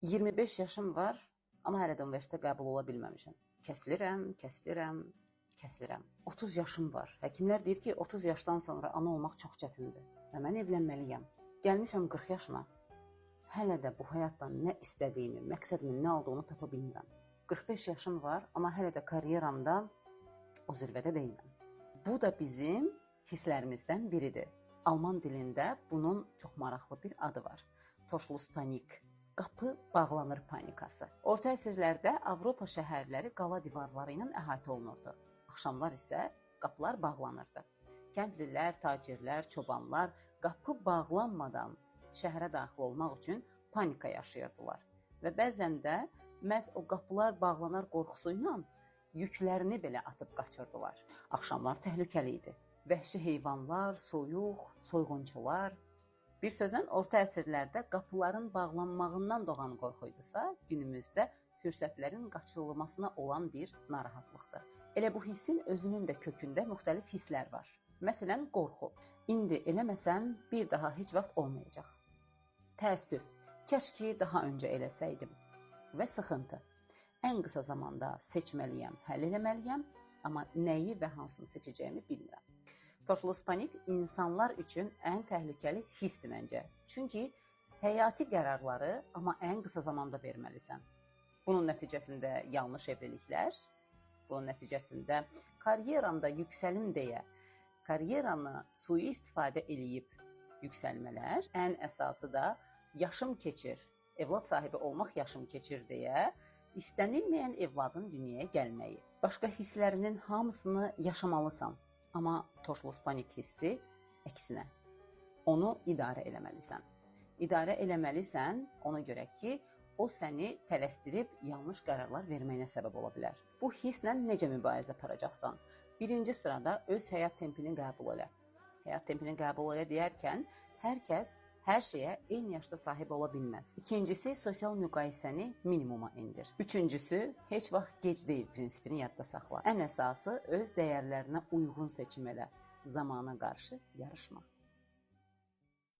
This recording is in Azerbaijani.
25 yaşım var, amma hələ də universitetə qəbul ola bilməmişəm. Kəsilirəm. 30 yaşım var. Həkimlər deyir ki, 30 yaşdan sonra ana olmaq çox çətindir və mən evlənməliyəm. Gəlmişəm 40 yaşına. Hələ də bu həyatdan nə istədiyimi, məqsədimin nə olduğunu tapa bilmirəm. 45 yaşım var, amma hələ də karyeramda o zirvədə deyiləm. Bu da bizim hisslərimizdən biridir. Alman dilində bunun çox maraqlı bir adı var. Torschlusspanik. Qapı bağlanır panikası. Orta əsrlərdə Avropa şəhərləri qala divarları ilə əhatə olunurdu. Axşamlar isə qapılar bağlanırdı. Kəndlilər, tacirlər, çobanlar qapı bağlanmadan şəhərə daxil olmaq üçün panika yaşayırdılar. Və bəzən də məhz o qapılar bağlanar qorxusu ilə yüklərini belə atıb qaçırdılar. Axşamlar təhlükəli idi. Vəhşi heyvanlar, soyuq, soyğunçular. Bir sözlə, orta əsrlərdə qapıların bağlanmağından doğan qorxuydusa, günümüzdə fürsətlərin qaçırılmasına olan bir narahatlıqdır. Elə bu hissin özünün də kökündə müxtəlif hisslər var. Məsələn, qorxu. İndi eləməsəm, bir daha heç vaxt olmayacaq. Təəssüf. Kəşki daha öncə eləsəydim. Və sıxıntı. Ən qısa zamanda seçməliyəm, həll eləməliyəm, amma nəyi və hansını seçəcəyimi bilmirəm. Torschlusspanik insanlar üçün ən təhlükəli hissdir məncə. Çünki həyati qərarları amma ən qısa zamanda verməlisən. Bunun nəticəsində yanlış evliliklər, bunun nəticəsində karyeramda yüksəlim deyə karyeranı sui-istifadə eləyib yüksəlmələr, ən əsası da yaşım keçir, evlad sahibi olmaq yaşım keçir deyə istənilməyən evladın dünyaya gəlməyi. Başqa hisslərinin hamısını yaşamalısan. Amma torschlusspanik hissi əksinə. Onu idarə eləməlisən. İdarə eləməlisən ona görə ki, o səni tələsdirib yanlış qərarlar verməyinə səbəb ola bilər. Bu hisslə necə mübarizə aparacaqsan? Birinci sırada öz həyat tempini qəbul elə. Həyat tempini qəbul elə deyərkən, hər kəs hər şeyə eyni yaşda sahib ola bilməz. İkincisi, sosial müqayisəni minimuma indir. Üçüncüsü, heç vaxt gec deyil prinsipini yadda saxla. Ən əsası, öz dəyərlərinə uyğun seçim elə. Zamana qarşı yarışma.